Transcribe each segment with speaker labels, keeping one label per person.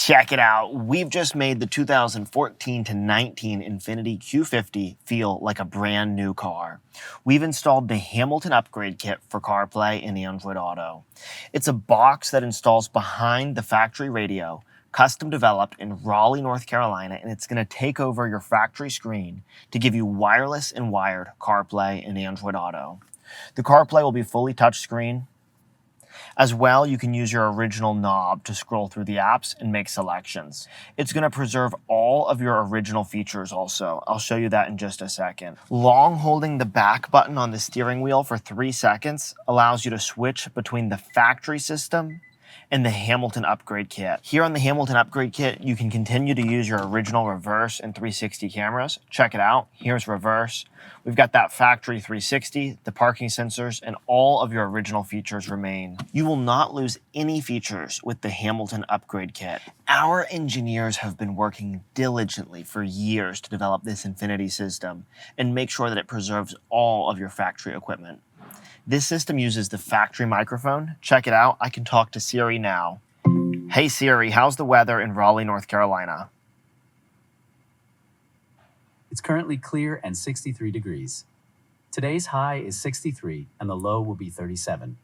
Speaker 1: Check it out. We've just made the 2014 to 19 Infiniti Q50 feel like a brand new car. We've installed the Hamilton upgrade kit for CarPlay and Android Auto. It's a box that installs behind the factory radio, custom developed in Raleigh, North Carolina, and it's going to take over your factory screen to give you wireless and wired CarPlay and Android Auto. The CarPlay will be fully touchscreen. As well, you can use your original knob to scroll through the apps and make selections. It's going to preserve all of your original features also. I'll show you that in just a second. Long holding the back button on the steering wheel for 3 seconds allows you to switch between the factory system and the Hamilton upgrade kit. Here on the Hamilton upgrade kit, you can continue to use your original reverse and 360 cameras. Check it out. Here's reverse. We've got that factory 360, the parking sensors, and all of your original features remain. You will not lose any features with the Hamilton upgrade kit. Our engineers have been working diligently for years to develop this Infiniti system and make sure that it preserves all of your factory equipment. This system uses the factory microphone. Check it out. I can talk to Siri now. Hey Siri, how's the weather in Raleigh, North Carolina?
Speaker 2: It's currently clear and 63 degrees. Today's high is 63 and the low will be 37.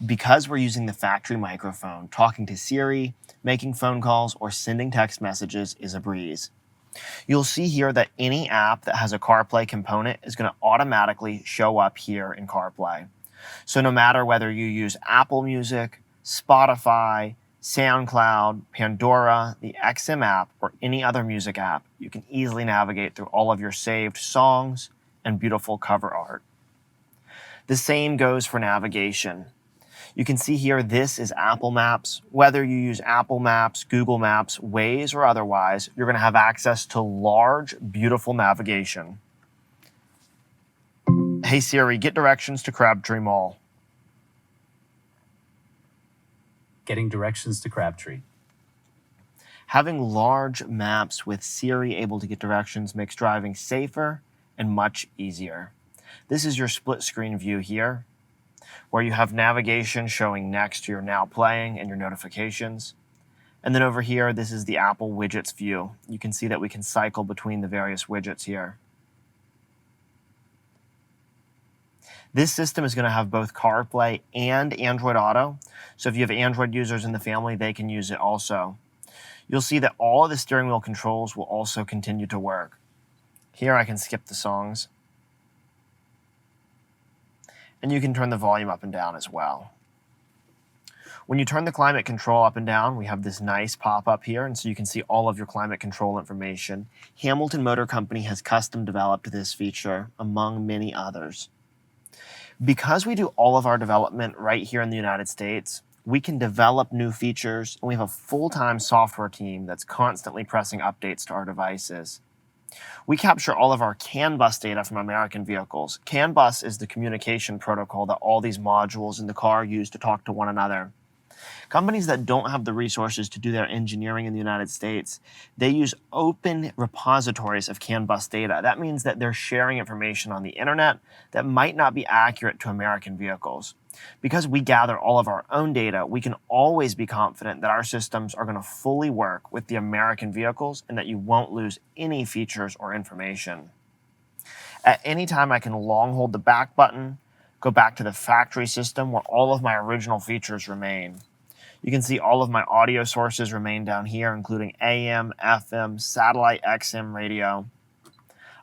Speaker 1: Because we're using the factory microphone, talking to Siri, making phone calls, or sending text messages is a breeze. You'll see here that any app that has a CarPlay component is going to automatically show up here in CarPlay. So no matter whether you use Apple Music, Spotify, SoundCloud, Pandora, the XM app, or any other music app, you can easily navigate through all of your saved songs and beautiful cover art. The same goes for navigation. You can see here, this is Apple Maps. Whether you use Apple Maps, Google Maps, Waze, or otherwise, you're going to have access to large, beautiful navigation. Hey Siri, get directions to Crabtree Mall.
Speaker 2: Getting directions to Crabtree.
Speaker 1: Having large maps with Siri able to get directions makes driving safer and much easier. This is your split screen view here, where you have navigation showing next to your now playing and your notifications. And then over here, this is the Apple widgets view. You can see that we can cycle between the various widgets here. This system is going to have both CarPlay and Android Auto. So if you have Android users in the family, they can use it also. You'll see that all of the steering wheel controls will also continue to work. Here I can skip the songs. And you can turn the volume up and down as well. When you turn the climate control up and down, we have this nice pop-up here, and so you can see all of your climate control information. Hamilton Motor Company has custom developed this feature, among many others. Because we do all of our development right here in the United States, we can develop new features, and we have a full-time software team that's constantly pressing updates to our devices. We capture all of our CAN bus data from American vehicles. CAN bus is the communication protocol that all these modules in the car use to talk to one another. Companies that don't have the resources to do their engineering in the United States, they use open repositories of CAN bus data. That means that they're sharing information on the internet that might not be accurate to American vehicles. Because we gather all of our own data, we can always be confident that our systems are going to fully work with the American vehicles and that you won't lose any features or information. At any time, I can long hold the back button, go back to the factory system where all of my original features remain. You can see all of my audio sources remain down here, including AM, FM, satellite, XM radio.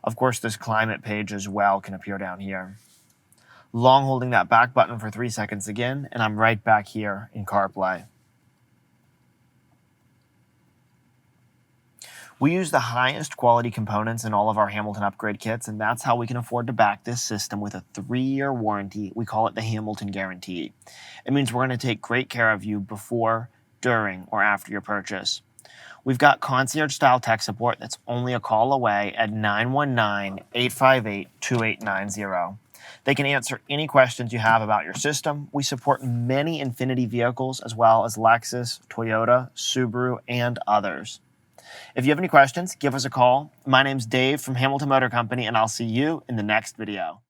Speaker 1: Of course, this climate page as well can appear down here. Long holding that back button for 3 seconds again, and I'm right back here in CarPlay. We use the highest quality components in all of our Hamilton upgrade kits, and that's how we can afford to back this system with a 3-year warranty. We call it the Hamilton Guarantee. It means we're going to take great care of you before, during, or after your purchase. We've got concierge-style tech support that's only a call away at 919-858-2890. They can answer any questions you have about your system. We support many Infiniti vehicles as well as Lexus, Toyota, Subaru, and others. If you have any questions, give us a call. My name's Dave from Hamilton Motor Company, and I'll see you in the next video.